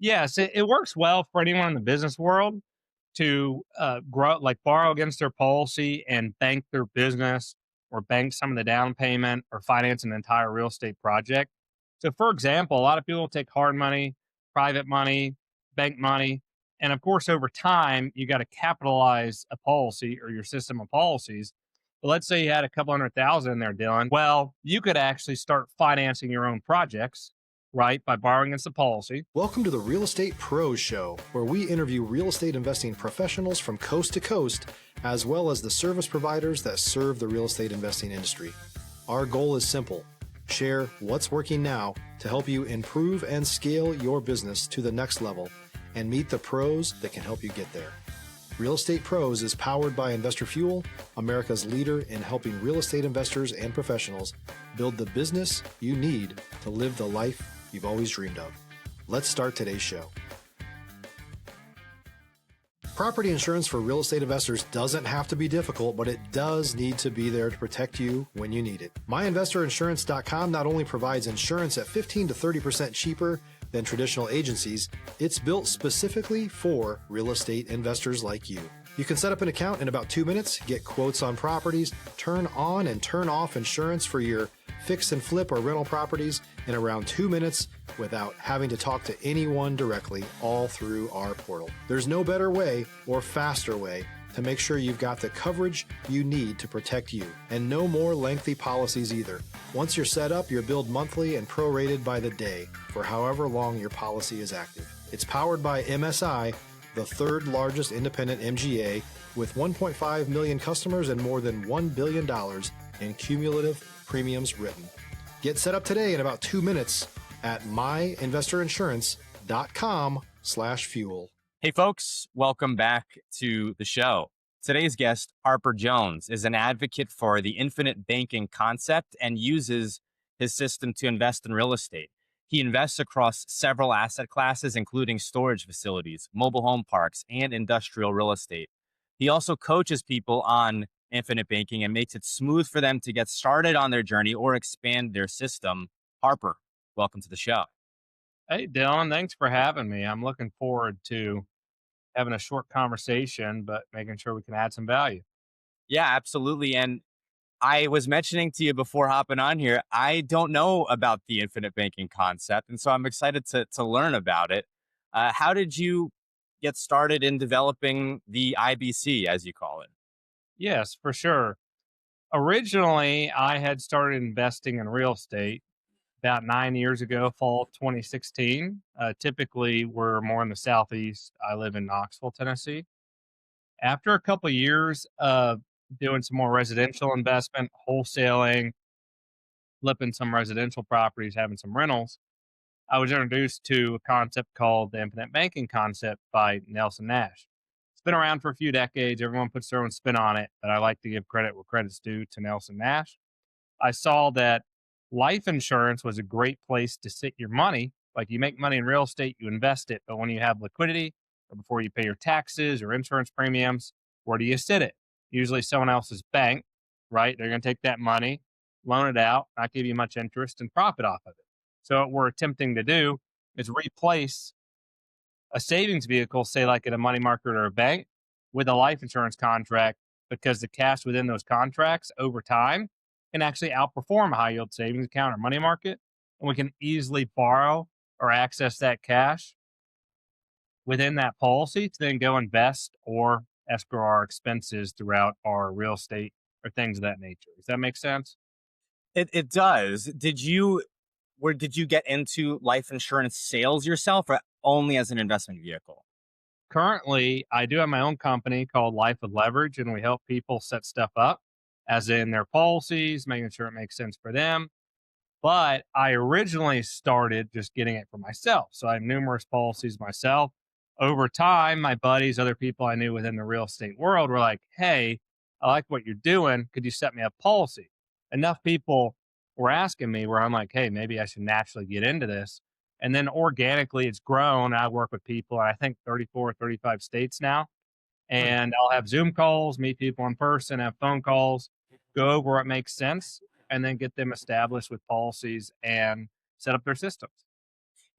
Yes, it works well for anyone in the business world to grow, like borrow against their policy and bank their business or bank some of the down payment or finance an entire real estate project. So, for example, a lot of people take hard money, private money, bank money. And of course, over time, you got to capitalize a policy or your system of policies. But let's say you had a couple 100,000 in there, Dylan. Well, you could actually start financing your own projects, right, by borrowing against the policy. Welcome to the Real Estate Pros Show, where we interview real estate investing professionals from coast to coast, as well as the service providers that serve the real estate investing industry. Our goal is simple: share what's working now to help you improve and scale your business to the next level and meet the pros that can help you get there. Real Estate Pros is powered by Investor Fuel, America's leader in helping real estate investors and professionals build the business you need to live the life you've always dreamed of. Let's start today's show. Property insurance for real estate investors doesn't have to be difficult, but it does need to be there to protect you when you need it. MyInvestorInsurance.com not only provides insurance at 15 to 30% cheaper than traditional agencies, it's built specifically for real estate investors like you. You can set up an account in about 2 minutes, get quotes on properties, turn on and turn off insurance for your fix and flip or rental properties in around 2 minutes without having to talk to anyone directly, all through our portal. There's no better way or faster way to make sure you've got the coverage you need to protect you, and no more lengthy policies either. Once you're set up, you're billed monthly and prorated by the day for however long your policy is active. It's powered by MSI, the third largest independent MGA, with 1.5 million customers and more than $1 billion in cumulative premiums written. Get set up today in about 2 minutes at myinvestorinsurance.com/fuel. Hey folks, welcome back to the show. Today's guest, Harper Jones, is an advocate for the infinite banking concept and uses his system to invest in real estate. He invests across several asset classes, including storage facilities, mobile home parks, and industrial real estate. He also coaches people on infinite banking and makes it smooth for them to get started on their journey or expand their system. Harper, welcome to the show. Hey, Dylan, thanks for having me. I'm looking forward to having a short conversation, but making sure we can add some value. Yeah, absolutely. And I was mentioning to you before hopping on here, I don't know about the infinite banking concept. And so I'm excited to learn about it. How did you get started in developing the IBC, as you call it? Yes, for sure. Originally, I had started investing in real estate about 9 years ago, fall of 2016. Typically, we're more in the Southeast. I live in Knoxville, Tennessee. After a couple of years of doing some more residential investment, wholesaling, flipping some residential properties, having some rentals, I was introduced to a concept called the infinite banking concept by Nelson Nash. It's been around for a few decades. Everyone puts their own spin on it, but I like to give credit where credit's due to Nelson Nash. I saw that life insurance was a great place to sit your money. Like, you make money in real estate, you invest it, but when you have liquidity or before you pay your taxes or insurance premiums, where do you sit it? Usually someone else's bank, right? They're going to take that money, loan it out, not give you much interest and profit off of it. So what we're attempting to do is replace a savings vehicle, say like at a money market or a bank, with a life insurance contract, because the cash within those contracts over time can actually outperform a high yield savings account or money market. And we can easily borrow or access that cash within that policy to then go invest or escrow our expenses throughout our real estate or things of that nature. Does that make sense? It does. Did you get into life insurance sales yourself or only as an investment vehicle? Currently, I do have my own company called Life with Leverage, and we help people set stuff up, as in their policies, making sure it makes sense for them. But I originally started just getting it for myself. So I have numerous policies myself. Over time, my buddies, other people I knew within the real estate world were like, hey, I like what you're doing. Could you set me up policy? Enough people were asking me where I'm like, hey, maybe I should naturally get into this. And then organically it's grown. I work with people in I think 34, 35 states now. And I'll have Zoom calls, meet people in person, have phone calls, go over what makes sense, and then get them established with policies and set up their systems.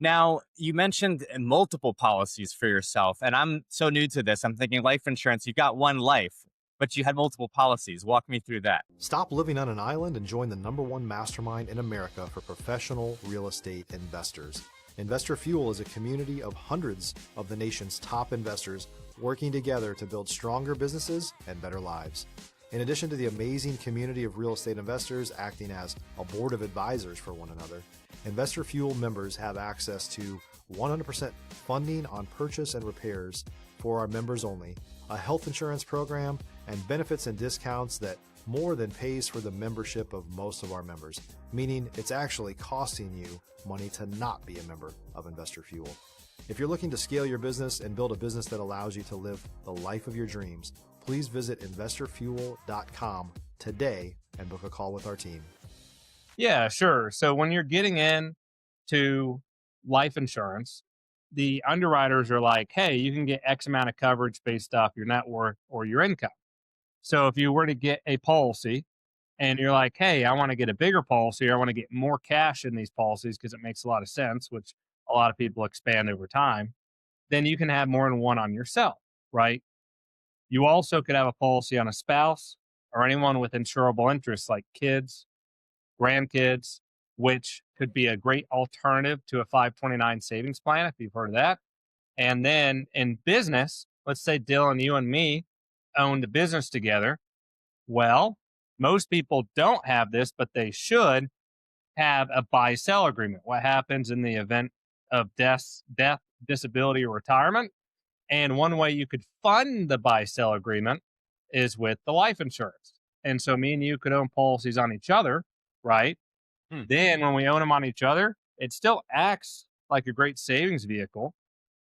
Now, you mentioned multiple policies for yourself, and I'm so new to this. I'm thinking life insurance, you got one life, but you had multiple policies. Walk me through that. Stop living on an island and join the #1 mastermind in America for professional real estate investors. Investor Fuel is a community of hundreds of the nation's top investors working together to build stronger businesses and better lives. In addition to the amazing community of real estate investors acting as a board of advisors for one another, Investor Fuel members have access to 100% funding on purchase and repairs for our members only, a health insurance program, and benefits and discounts that more than pays for the membership of most of our members, meaning it's actually costing you money to not be a member of Investor Fuel. If you're looking to scale your business and build a business that allows you to live the life of your dreams, please visit investorfuel.com today and book a call with our team. Yeah, sure. So when you're getting in to life insurance, the underwriters are like, hey, you can get X amount of coverage based off your net worth or your income. So if you were to get a policy and you're like, hey, I want to get a bigger policy, or I want to get more cash in these policies because it makes a lot of sense, which a lot of people expand over time, then you can have more than one on yourself, right? You also could have a policy on a spouse or anyone with insurable interests like kids, grandkids, which could be a great alternative to a 529 savings plan, if you've heard of that. And then in business, let's say Dylan, you and me own the business together. Well, most people don't have this, but they should have a buy-sell agreement. What happens in the event of death, disability, or retirement? And one way you could fund the buy-sell agreement is with the life insurance. And so me and you could own policies on each other, right? Then when we own them on each other, it still acts like a great savings vehicle,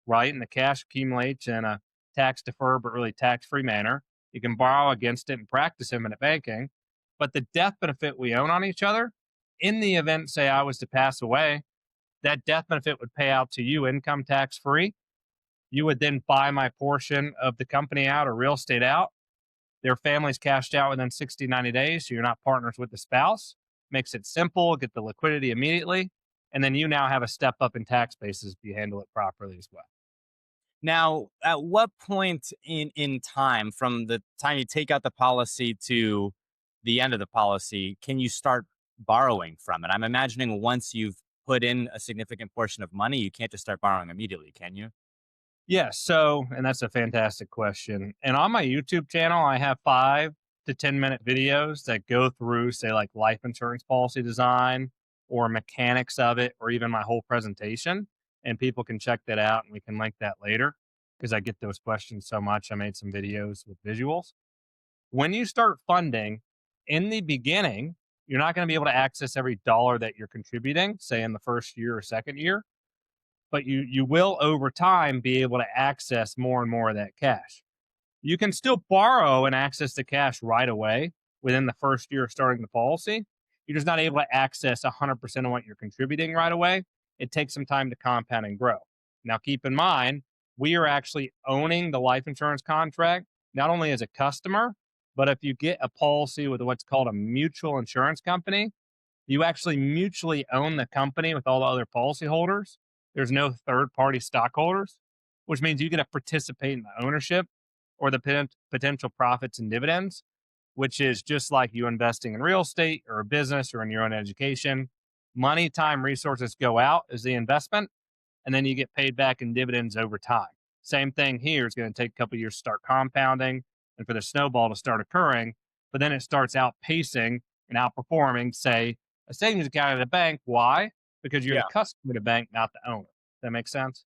right? And the cash accumulates in a tax deferred but really tax free manner. You can borrow against it and practice imminent banking. But the death benefit we own on each other, in the event, say, I was to pass away, that death benefit would pay out to you income tax free. You would then buy my portion of the company out or real estate out. Their family's cashed out within 60, 90 days. So you're not partners with the spouse. Makes it simple, get the liquidity immediately. And then you now have a step up in tax basis if you handle it properly as well. Now, at what point in time, from the time you take out the policy to the end of the policy, can you start borrowing from it? I'm imagining once you've put in a significant portion of money, you can't just start borrowing immediately, can you? Yeah. So, and that's a fantastic question. And on my YouTube channel, I have 5 to 10 minute videos that go through, say, like life insurance policy design or mechanics of it, or even my whole presentation. And people can check that out and we can link that later because I get those questions so much. I made some videos with visuals. When you start funding in the beginning, you're not going to be able to access every dollar that you're contributing, say in the first year or second year, but you will over time be able to access more and more of that cash. You can still borrow and access the cash right away within the first year of starting the policy. You're just not able to access 100% of what you're contributing right away. It takes some time to compound and grow. Now, keep in mind, we are actually owning the life insurance contract, not only as a customer, but if you get a policy with what's called a mutual insurance company, you actually mutually own the company with all the other policyholders. There's no third party stockholders, which means you get to participate in the ownership or the potential profits and dividends, which is just like you investing in real estate or a business or in your own education. Money, time, resources go out as the investment, and then you get paid back in dividends over time. Same thing here. It's going to take a couple of years to start compounding and for the snowball to start occurring, but then it starts outpacing and outperforming, say, a savings account at a bank. Why? Because you're Yeah. the customer of the bank, not the owner. Does that make sense?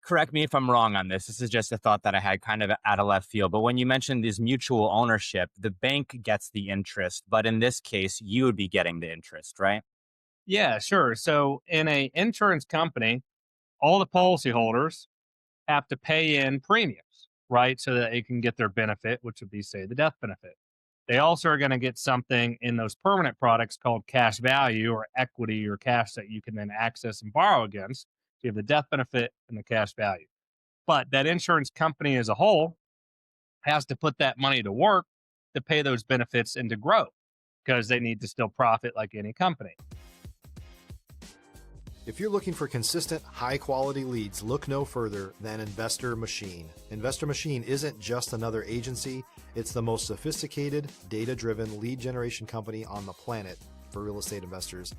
Correct me if I'm wrong on this. This is just a thought that I had kind of out of left field. But when you mentioned this mutual ownership, the bank gets the interest, but in this case, you would be getting the interest, right? Yeah, sure. So in a insurance company, all the policyholders have to pay in premiums, right? So that they can get their benefit, which would be, say, the death benefit. They also are going to get something in those permanent products called cash value or equity or cash that you can then access and borrow against. So you have the death benefit and the cash value. But that insurance company as a whole has to put that money to work to pay those benefits and to grow because they need to still profit like any company. If you're looking for consistent, high-quality leads, look no further than Investor Machine. Investor Machine isn't just another agency. It's the most sophisticated, data-driven lead generation company on the planet for real estate investors,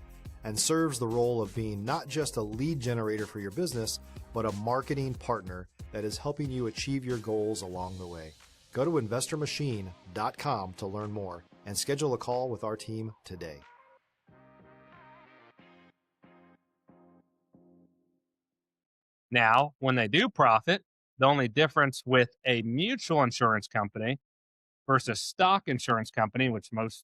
and serves the role of being not just a lead generator for your business, but a marketing partner that is helping you achieve your goals along the way. Go to investormachine.com to learn more and schedule a call with our team today. Now, when they do profit, the only difference with a mutual insurance company versus stock insurance company, which most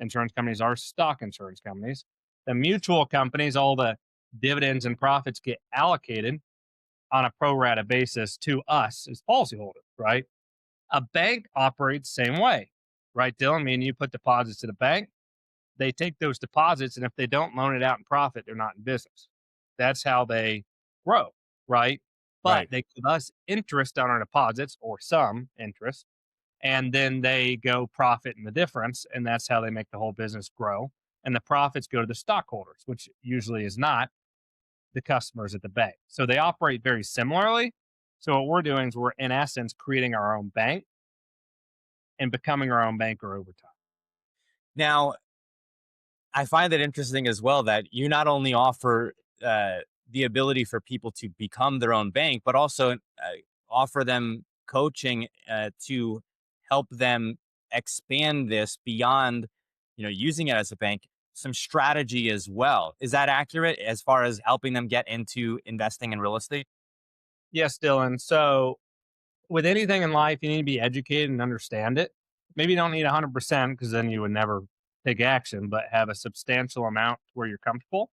insurance companies are stock insurance companies, the mutual companies, all the dividends and profits get allocated on a pro rata basis to us as policyholders, right? A bank operates the same way, right, Dylan? Me and you put deposits to the bank. They take those deposits, and if they don't loan it out in profit, they're not in business. That's how they grow, right? But Right. they give us interest on our deposits, or some interest, and then they go profit in the difference, and that's how they make the whole business grow. And the profits go to the stockholders, which usually is not the customers at the bank. So they operate very similarly. So what we're doing is we're in essence creating our own bank and becoming our own banker over time. Now, I find it interesting as well that you not only offer the ability for people to become their own bank, but also offer them coaching to help them expand this beyond, using it as a bank, some strategy as well. Is that accurate as far as helping them get into investing in real estate? Yes, Dylan. So with anything in life, you need to be educated and understand it. Maybe you don't need 100% because then you would never take action, but have a substantial amount where you're comfortable.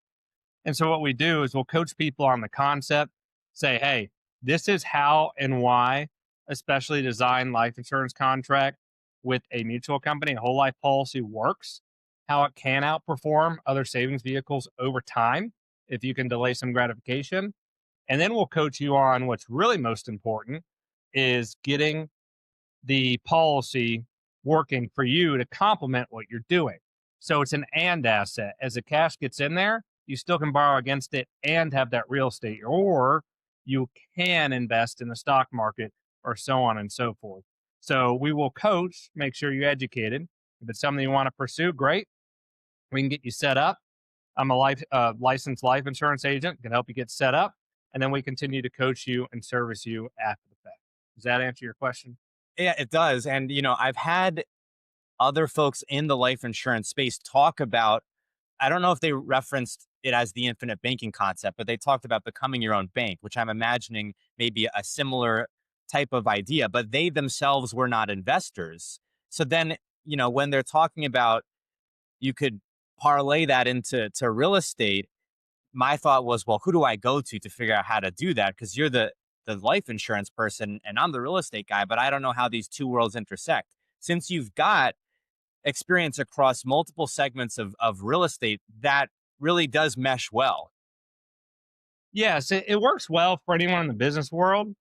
And so what we do is we'll coach people on the concept, say, hey, this is how and why a specially designed life insurance contract with a mutual company, a whole life policy works, how it can outperform other savings vehicles over time if you can delay some gratification. And then we'll coach you on what's really most important is getting the policy working for you to complement what you're doing. So it's an and asset. As the cash gets in there, you still can borrow against it and have that real estate, or you can invest in the stock market or so on and so forth. So we will coach, make sure you're educated. If it's something you want to pursue, great. We can get you set up. I'm a licensed life insurance agent, can help you get set up. And then we continue to coach you and service you after the fact. Does that answer your question? Yeah, it does. And, I've had other folks in the life insurance space talk about, I don't know if they referenced it as the infinite banking concept, but they talked about becoming your own bank, which I'm imagining may be a similar type of idea, but they themselves were not investors. So then, when they're talking about you could parlay that into real estate, my thought was, well, who do I go to figure out how to do that? Because you're the life insurance person and I'm the real estate guy, but I don't know how these two worlds intersect. Since you've got experience across multiple segments of real estate, that really does mesh well. Yes, it works well for anyone in the business world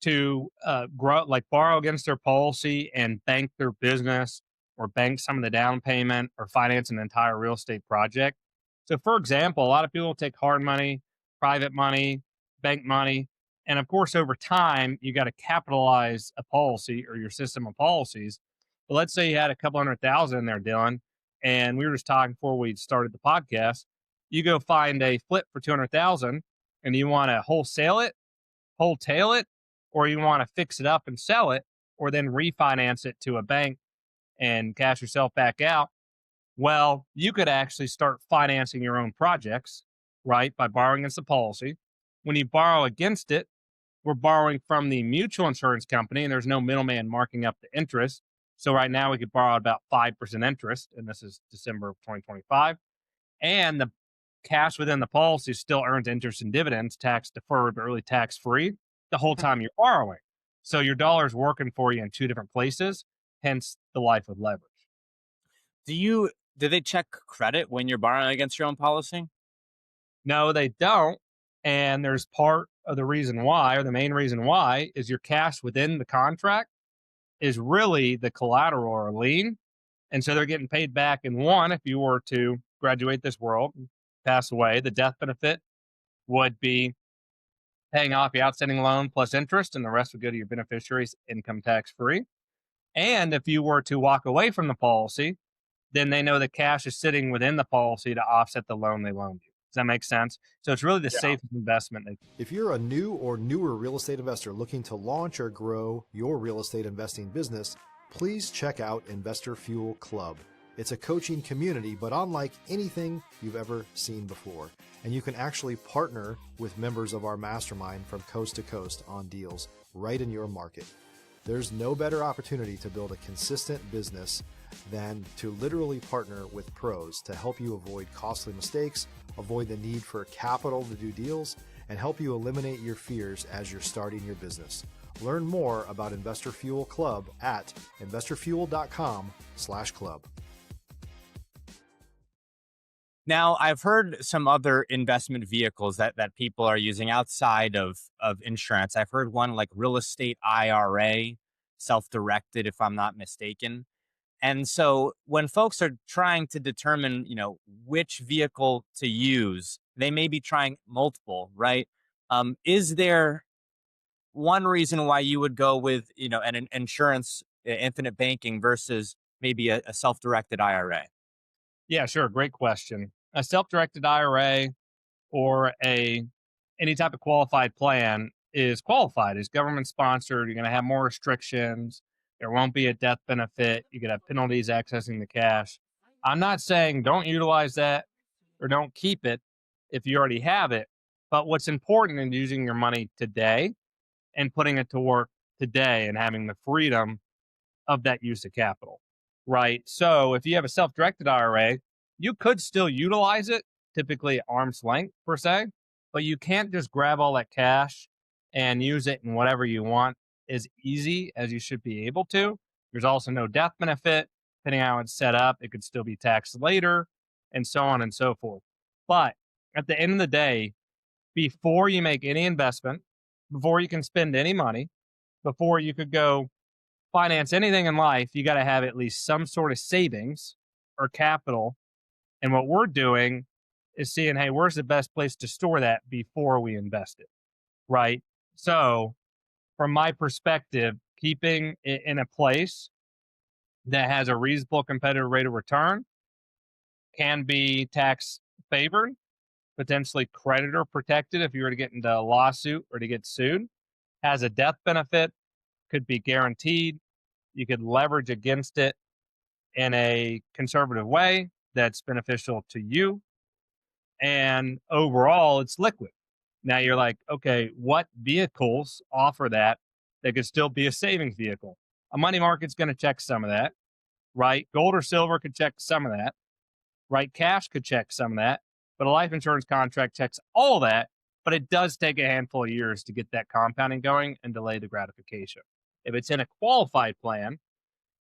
to grow, like borrow against their policy and bank their business or bank some of the down payment or finance an entire real estate project. So, for example, a lot of people take hard money, private money, bank money. And of course, over time, you got to capitalize a policy or your system of policies. But let's say you had a couple 100,000 in there, Dylan, and we were just talking before we started the podcast. You go find a flip for 200,000 and you want to wholesale it, or you want to fix it up and sell it, or then refinance it to a bank and cash yourself back out. Well, you could actually start financing your own projects, right, by borrowing against the policy. When you borrow against it, we're borrowing from the mutual insurance company, and there's no middleman marking up the interest. So right now we could borrow about 5% interest, and this is December of 2025. And the cash within the policy still earns interest and dividends, tax deferred, but really tax free the whole time you're borrowing. So your dollar's working for you in two different places, hence the life with leverage. Do they check credit when you're borrowing against your own policy? No, they don't. And there's part of the reason why, or the main reason why, is your cash within the contract is really the collateral or lien. And so they're getting paid back in one, if you were to graduate this world, pass away, the death benefit would be paying off the outstanding loan plus interest, and the rest would go to your beneficiaries income tax free. And if you were to walk away from the policy, then they know the cash is sitting within the policy to offset the loan they loaned you. Does that make sense? So it's really the Yeah. safest investment. If you're a new or newer real estate investor looking to launch or grow your real estate investing business, please check out Investor Fuel Club. It's a coaching community, but unlike anything you've ever seen before. And you can actually partner with members of our mastermind from coast to coast on deals right in your market. There's no better opportunity to build a consistent business than to literally partner with pros to help you avoid costly mistakes, avoid the need for capital to do deals, and help you eliminate your fears as you're starting your business. Learn more about Investor Fuel Club at investorfuel.com/club. Now, I've heard some other investment vehicles that people are using outside of insurance. I've heard one like real estate IRA, self-directed, if I'm not mistaken. And so when folks are trying to determine, which vehicle to use, they may be trying multiple, right? Is there one reason why you would go with, an insurance, infinite banking versus maybe a self-directed IRA? Yeah, sure. Great question. A self-directed IRA or any type of qualified plan is qualified. It's government sponsored. You're going to have more restrictions. There won't be a death benefit. You could have penalties accessing the cash. I'm not saying don't utilize that or don't keep it if you already have it. But what's important in using your money today and putting it to work today and having the freedom of that use of capital, right? So if you have a self-directed IRA, you could still utilize it, typically at arm's length per se, but you can't just grab all that cash and use it in whatever you want as easy as you should be able to. There's also no death benefit. Depending on how it's set up, it could still be taxed later, and so on and so forth. But at the end of the day, before you make any investment, before you can spend any money, before you could go finance anything in life, you got to have at least some sort of savings or capital. And what we're doing is seeing, hey, where's the best place to store that before we invest it, right? So, from my perspective, keeping it in a place that has a reasonable competitive rate of return can be tax favored, potentially creditor protected if you were to get into a lawsuit or to get sued, has a death benefit, could be guaranteed. You could leverage against it in a conservative way that's beneficial to you. And overall, it's liquid. Now you're like, okay, what vehicles offer that could still be a savings vehicle? A money market's going to check some of that, right? Gold or silver could check some of that, right? Cash could check some of that, but a life insurance contract checks all that. But it does take a handful of years to get that compounding going and delay the gratification. If it's in a qualified plan,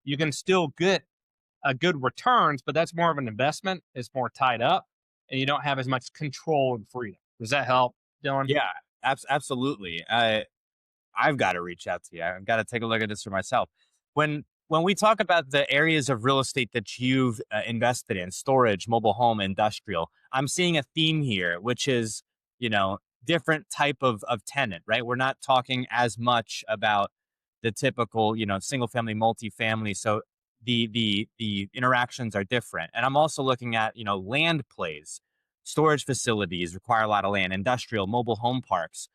you can still get a good returns, but that's more of an investment. It's more tied up, and you don't have as much control and freedom. Does that help, Dylan? Yeah, absolutely. I've got to reach out to you. I've got to take a look at this for myself. When we talk about the areas of real estate that you've invested in, storage, mobile home, industrial, I'm seeing a theme here, which is, different type of tenant, right? We're not talking as much about the typical, single family, multifamily. So the interactions are different. And I'm also looking at, land plays, storage facilities require a lot of land, industrial, mobile home parks.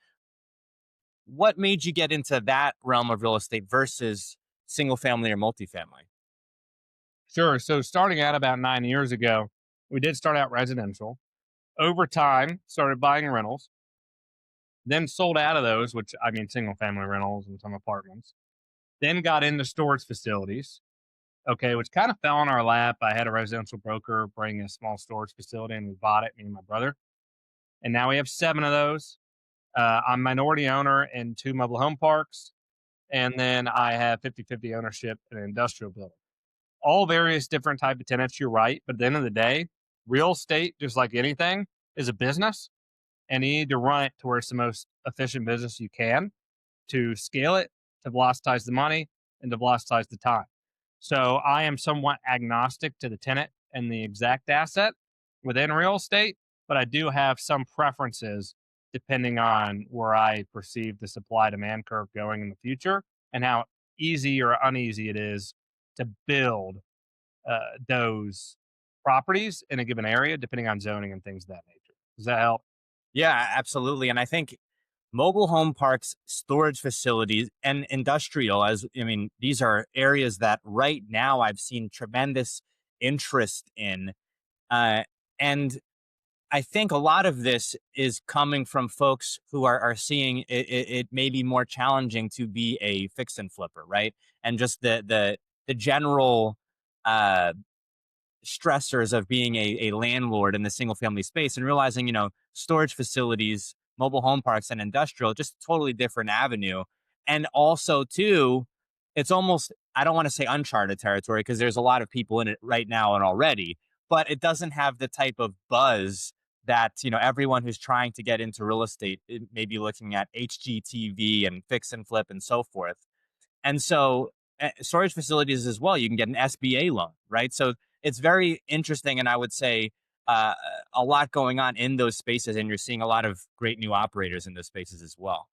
What made you get into that realm of real estate versus single family or multifamily? Sure. So starting out about 9 years ago, we did start out residential. Over time, started buying rentals, then sold out of those, which I mean single family rentals and some apartments. Then got into storage facilities, okay, which kind of fell on our lap. I had a residential broker bring a small storage facility and we bought it, me and my brother. And now we have 7 of those. I'm minority owner in 2 mobile home parks. And then I have 50-50 ownership in an industrial building. All various different type of tenants, you're right. But at the end of the day, real estate, just like anything, is a business. And you need to run it to where it's the most efficient business you can to scale it, to velocize the money, and to velocize the time. So I am somewhat agnostic to the tenant and the exact asset within real estate, but I do have some preferences depending on where I perceive the supply demand curve going in the future and how easy or uneasy it is to build those properties in a given area, depending on zoning and things of that nature. Does that help? Yeah, absolutely. And I think mobile home parks, storage facilities, and industrial, these are areas that right now I've seen tremendous interest in. And I think a lot of this is coming from folks who are seeing it may be more challenging to be a fix and flipper, right? And just the general uh, stressors of being a landlord in the single family space, and realizing, storage facilities, mobile home parks, and industrial, just totally different avenue. And also, too, it's almost, I don't want to say uncharted territory, because there's a lot of people in it right now and already, but it doesn't have the type of buzz that, everyone who's trying to get into real estate may be looking at HGTV and fix and flip and so forth. And so storage facilities as well, you can get an SBA loan, right? So it's very interesting. And I would say uh, a lot going on in those spaces. And you're seeing a lot of great new operators in those spaces as well.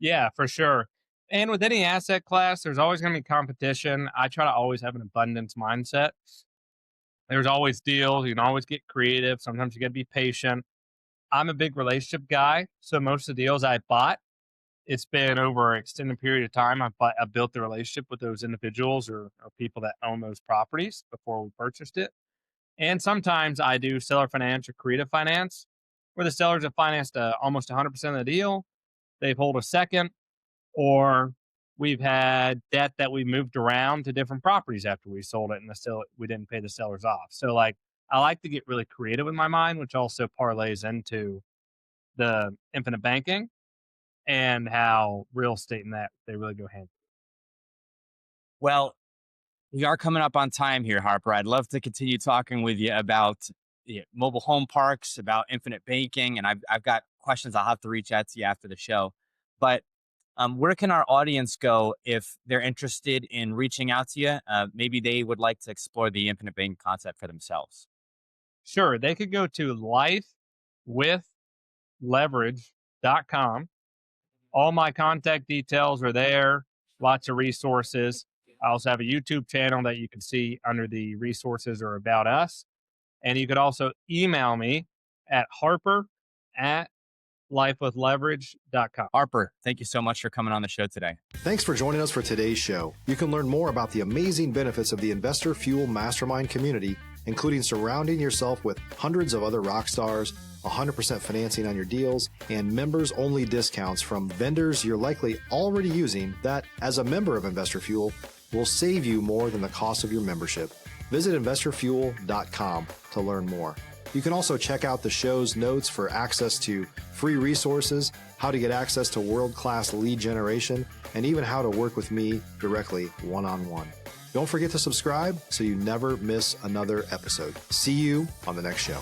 Yeah, for sure. And with any asset class, there's always going to be competition. I try to always have an abundance mindset. There's always deals. You can always get creative. Sometimes you got to be patient. I'm a big relationship guy. So most of the deals I bought, it's been over an extended period of time. I built the relationship with those individuals or people that own those properties before we purchased it. And sometimes I do seller finance or creative finance, where the sellers have financed almost 100% of the deal. They've hold a second, or we've had debt that we moved around to different properties after we sold it, and we didn't pay the sellers off. So like, I like to get really creative in my mind, which also parlays into the infinite banking and how real estate and that they really go hand. Well, we are coming up on time here, Harper. I'd love to continue talking with you about mobile home parks, about infinite banking, and I've got questions I'll have to reach out to you after the show. But where can our audience go if they're interested in reaching out to you? Maybe they would like to explore the infinite banking concept for themselves. Sure, they could go to lifewithleverage.com. All my contact details are there, lots of resources. I also have a YouTube channel that you can see under the resources or about us. And you could also email me at harper@lifewithleverage.com. Harper, thank you so much for coming on the show today. Thanks for joining us for today's show. You can learn more about the amazing benefits of the Investor Fuel Mastermind community, including surrounding yourself with hundreds of other rock stars, 100% financing on your deals, and members-only discounts from vendors you're likely already using that, as a member of Investor Fuel, will save you more than the cost of your membership. Visit investorfuel.com to learn more. You can also check out the show's notes for access to free resources, how to get access to world-class lead generation, and even how to work with me directly one-on-one. Don't forget to subscribe so you never miss another episode. See you on the next show.